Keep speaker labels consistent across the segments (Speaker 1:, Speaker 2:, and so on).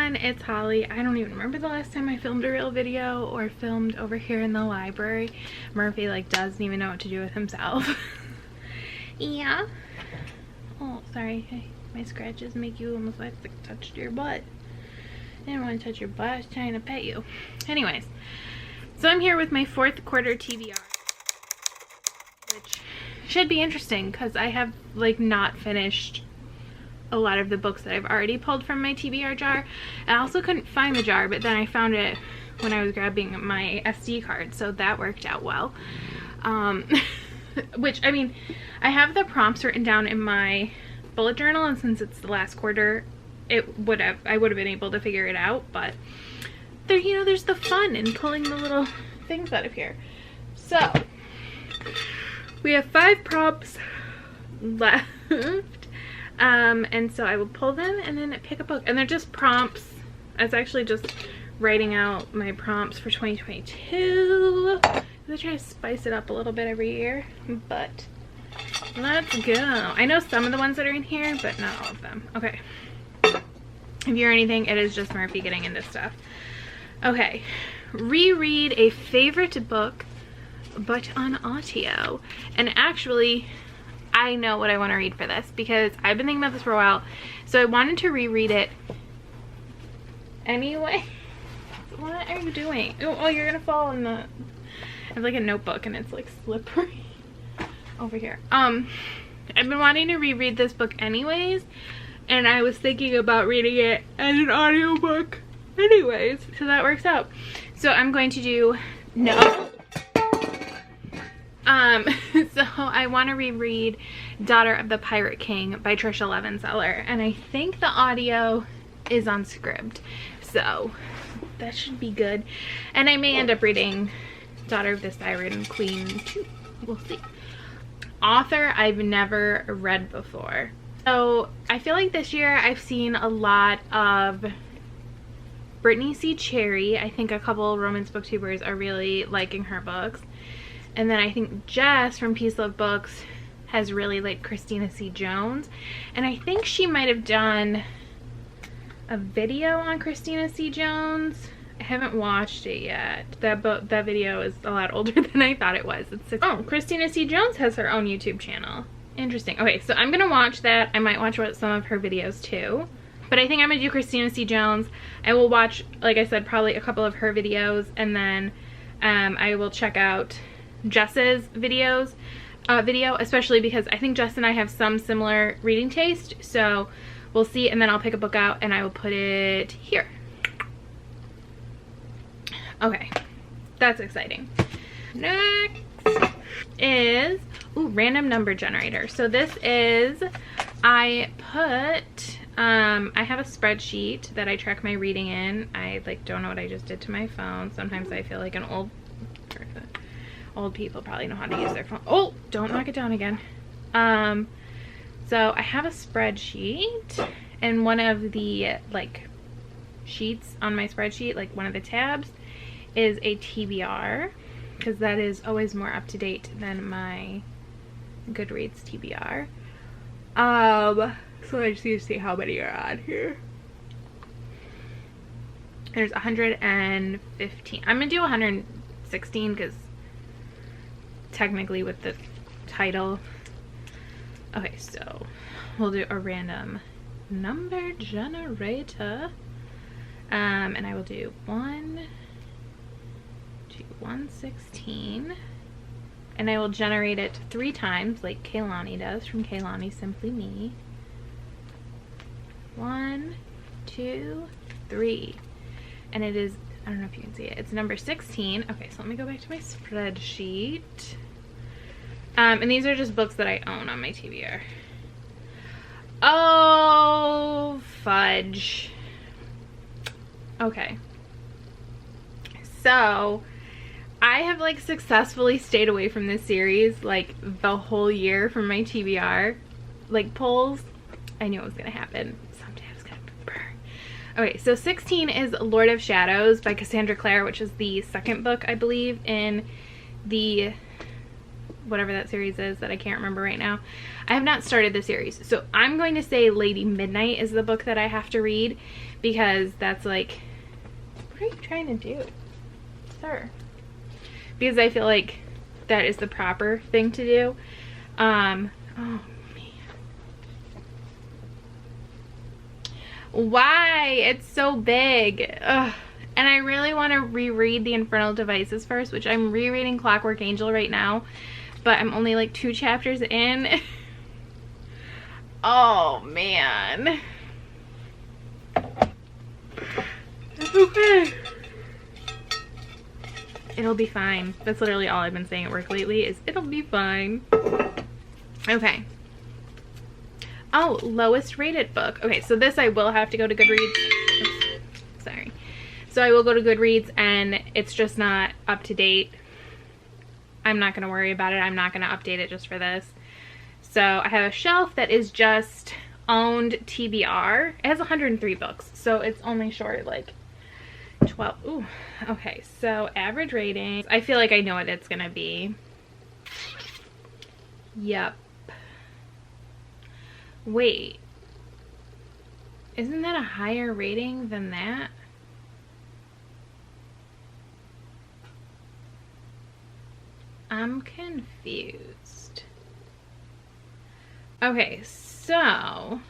Speaker 1: everyone, it's Holly. I don't even remember the last time I filmed a real video or filmed over here in the library. Murphy like doesn't even know what to do with himself. Yeah. Oh, sorry. Hey, my scratches make you almost like to touch your butt. I didn't want to touch your butt. I was trying to pet you. Anyways, so I'm here with my 4th quarter TBR, which should be interesting because I have like not finished a lot of the books that I've already pulled from my TBR jar. I also couldn't find the jar, but then I found it when I was grabbing my SD card, so that worked out well. Which, I mean, I have the prompts written down in my bullet journal, and since it's the last quarter, I would have been able to figure it out, but there, you know, there's the fun in pulling the little things out of here. So we have 5 prompts left. And so I will pull them and then pick a book, and they're just prompts. I was actually just writing out my prompts for 2022. I'm gonna try to spice it up a little bit every year, but let's go. I know some of the ones that are in here, but not all of them. Okay. If you hear anything, it is just Murphy getting into stuff. Okay. Reread a favorite book, but on audio. And actually, I know what I want to read for this because I've been thinking about this for a while. So I wanted to reread it anyway. What are you doing? Oh, you're gonna fall in the... I have like a notebook and it's like slippery over here. I've been wanting to reread this book anyways, and I was thinking about reading it as an audiobook anyways, so that works out. So I'm going to do... No. So I want to reread Daughter of the Pirate King by Tricia Levenseller, and I think the audio is on Scribd, so that should be good. And I may end up reading Daughter of the Siren Queen too. We'll see. Author I've never read before. So I feel like this year I've seen a lot of Brittany C. Cherry. I think a couple romance booktubers are really liking her books. And then I think Jess from Peace Love Books has really liked Christina C. Jones. And I think she might have done a video on Christina C. Jones. I haven't watched it yet. That video is a lot older than I thought it was. Oh, Christina C. Jones has her own YouTube channel. Interesting. Okay, so I'm gonna watch that. I might watch some of her videos too. But I think I'm gonna do Christina C. Jones. I will watch, like I said, probably a couple of her videos, and then I will check out Jess's video, especially because I think Jess and I have some similar reading taste, so we'll see. And then I'll pick a book out and I will put it here. Okay, that's exciting. Next is random number generator. So this is, I have a spreadsheet that I track my reading in. I like don't know what I just did to my phone. Sometimes I feel like an old person. Old people probably know how to use their phone. Oh, don't knock it down again. So I have a spreadsheet, and one of the like sheets on my spreadsheet, like one of the tabs, is a TBR, because that is always more up to date than my Goodreads TBR. So I just need to see how many are on here. There's 115. I'm gonna do 116 because technically with the title. Okay, so we'll do a random number generator, and I will do 1 to 116, and I will generate it 3 times like Kaylani does from Kaylani Simply Me. 1, 2, 3, and it is, I don't know if you can see it, it's number 16. Okay, so let me go back to my spreadsheet. And these are just books that I own on my TBR. Oh, fudge. Okay. So, I have like successfully stayed away from this series like the whole year from my TBR like pulls. I knew it was gonna happen. Someday I was gonna burn. Okay, so 16 is Lord of Shadows by Cassandra Clare, which is the second book, I believe, in the whatever that series is that I can't remember right now. I have not started the series. So I'm going to say Lady Midnight is the book that I have to read, because that's like, what are you trying to do, sir? Because I feel like that is the proper thing to do. Oh man. Why? It's so big. Ugh. And I really want to reread The Infernal Devices first, which I'm rereading Clockwork Angel right now, but I'm only like 2 chapters in. Oh man. Okay. It'll be fine. That's literally all I've been saying at work lately, is it'll be fine. Okay. Oh, lowest rated book. Okay, so this I will have to go to Goodreads. Oops, sorry. So I will go to Goodreads, and it's just not up to date. I'm not going to worry about it. I'm not going to update it just for this. So I have a shelf that is just owned TBR. It has 103 books, so it's only short like 12. Ooh, okay. So average rating. I feel like I know what it's going to be. Yep. Wait. Isn't that a higher rating than that? I'm confused. Okay, so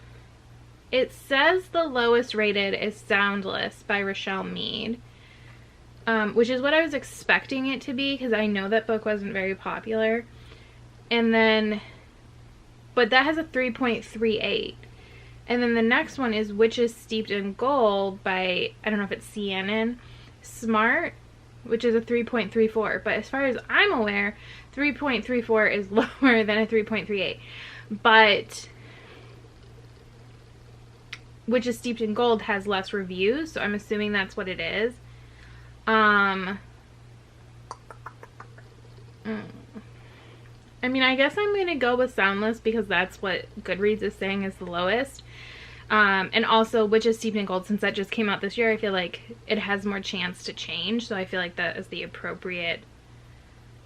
Speaker 1: it says the lowest rated is Soundless by Richelle Mead, which is what I was expecting it to be, because I know that book wasn't very popular. And then, but that has a 3.38. And then the next one is Witches Steeped in Gold by, I don't know if it's CNN Smart, which is a 3.34. But as far as I'm aware, 3.34 is lower than a 3.38. But Witches Steeped in Gold has less reviews, so I'm assuming that's what it is. I mean, I guess I'm going to go with Soundless, because that's what Goodreads is saying is the lowest. And also Witches Steeped in Gold, since that just came out this year, I feel like it has more chance to change. So I feel like that is the appropriate,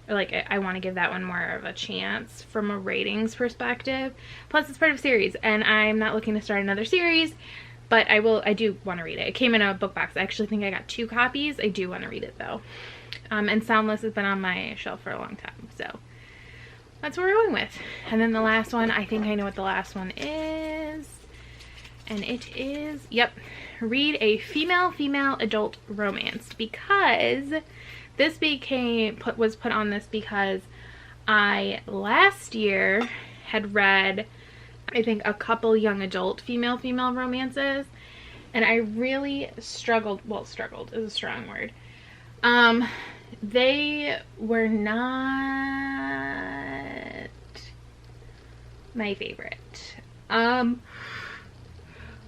Speaker 1: or like I want to give that one more of a chance from a ratings perspective. Plus it's part of a series, and I'm not looking to start another series, but I do want to read it. It came in a book box. I actually think I got 2 copies. I do want to read it though. And Soundless has been on my shelf for a long time, so that's what we're going with. And then the last one, I think I know what the last one is. And it is, yep, read a female adult romance, because this was put on this because I last year had read, I think, a couple young adult female romances, and I really struggled. Well, struggled is a strong word. They were not my favorite.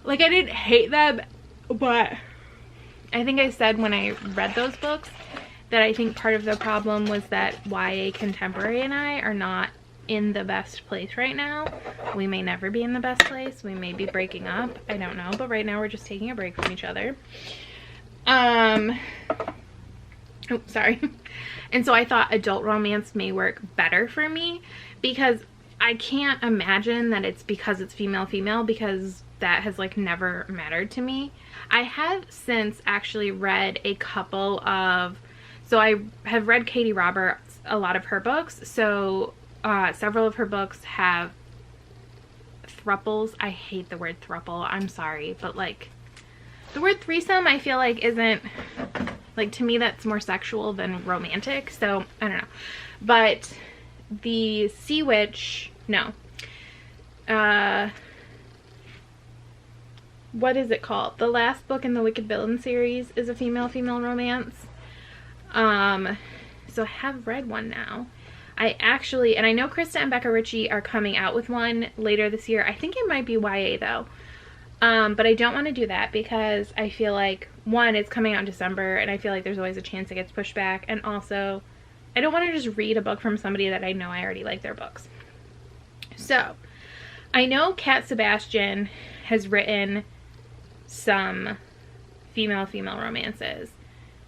Speaker 1: Like, I didn't hate them, but I think I said when I read those books that I think part of the problem was that YA Contemporary and I are not in the best place right now. We may never be in the best place. We may be breaking up. I don't know, but right now we're just taking a break from each other. Oh, sorry. And so I thought adult romance may work better for me, because I can't imagine that it's because it's female, because that has like never mattered to me. I have since actually read a couple of, so I have read Katie Roberts, a lot of her books. So several of her books have thruples. I hate the word thruple, I'm sorry, but like the word threesome I feel like isn't, like, to me that's more sexual than romantic, so I don't know. But the Sea Witch, no, what is it called? The last book in the Wicked Villain series is a female romance. So I have read one now. I actually, and I know Krista and Becca Ritchie are coming out with one later this year. I think it might be YA though. But I don't want to do that because I feel like, one, it's coming out in December, and I feel like there's always a chance it gets pushed back, and also I don't want to just read a book from somebody that I know I already like their books. So I know Cat Sebastian has written some female romances,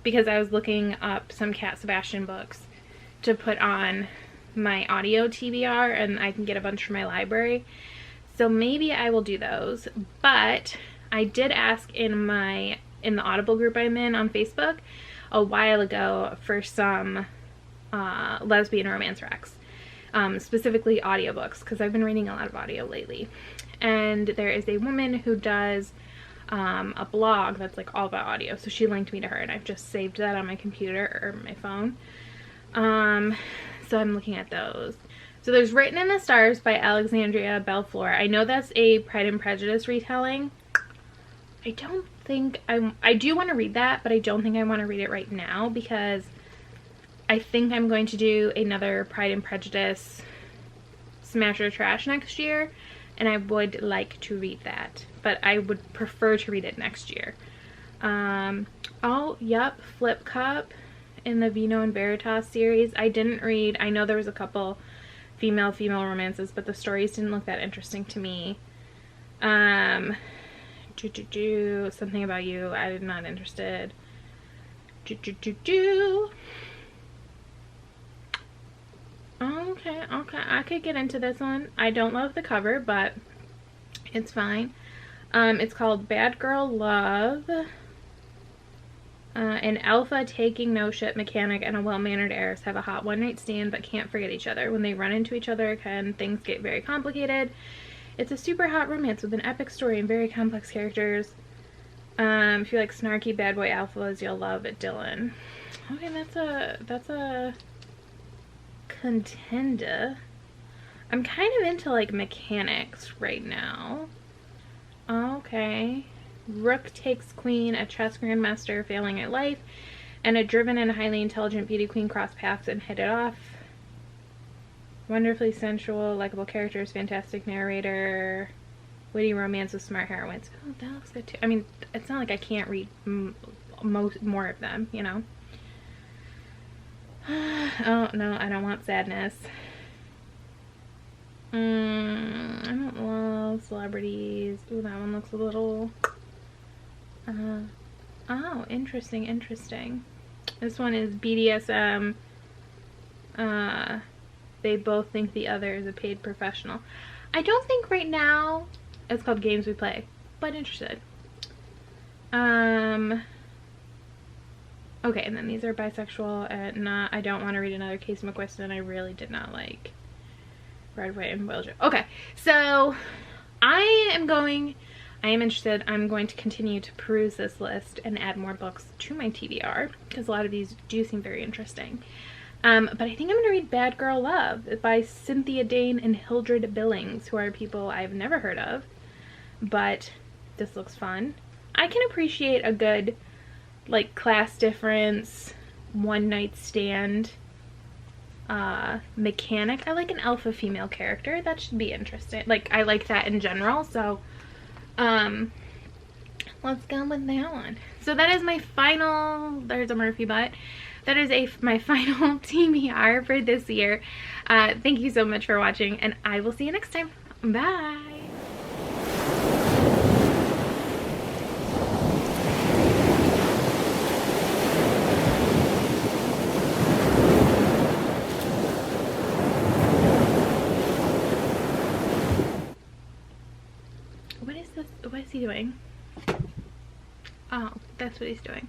Speaker 1: because I was looking up some Cat Sebastian books to put on my audio TBR, and I can get a bunch from my library. So maybe I will do those. But I did ask in the Audible group I'm in on Facebook a while ago for some lesbian romance recs, specifically audiobooks, because I've been reading a lot of audio lately. And there is a woman who does a blog that's like all about audio, so she linked me to her, and I've just saved that on my computer or my phone. So I'm looking at those. So there's Written in the Stars by Alexandria Belfour. I know that's a Pride and Prejudice retelling. I don't think I do want to read that, but I don't think I want to read it right now, because I think I'm going to do another Pride and Prejudice Smash or Trash next year, and I would like to read that, but I would prefer to read it next year. Oh, yep, Flip Cup in the Vino and Veritas series. I didn't read. I know there was a couple female romances, but the stories didn't look that interesting to me. Something About You, I'm not interested. Okay, I could get into this one. I don't love the cover, but it's fine. It's called Bad Girl Love. An alpha taking no shit mechanic and a well-mannered heiress have a hot one-night stand but can't forget each other. When they run into each other again, things get very complicated. It's a super hot romance with an epic story and very complex characters. If you like snarky bad boy alphas, you'll love it, Dylan. Okay, that's a contender. I'm kind of into like mechanics right now. Okay. Rook takes queen, a chess grandmaster failing at life, and a driven and highly intelligent beauty queen cross paths and hit it off. Wonderfully sensual, likable characters, fantastic narrator, witty romance with smart heroines. Oh, that looks good too. I mean, it's not like I can't read more of them, you know. Oh, no, I don't want sadness. I don't love celebrities. Ooh, that one looks a little... oh, interesting. This one is BDSM. They both think the other is a paid professional. I don't think right now it's called Games We Play, but interested. Okay, and then these are bisexual and I don't want to read another Casey McQuiston. I really did not like Red, White, and Wilder. Okay, so I am interested. I'm going to continue to peruse this list and add more books to my TBR, because a lot of these do seem very interesting. But I think I'm going to read Bad Girl Love by Cynthia, Dane, and Hildred Billings, who are people I've never heard of, but this looks fun. I can appreciate a good, like, class difference, one night stand mechanic. I like an alpha female character. That should be interesting. Like, I like that in general, so let's go with that one. So that is my final, there's a Murphy butt. That is my final TBR for this year. Thank you so much for watching, and I will see you next time. Bye! What is this? What is he doing? Oh, that's what he's doing.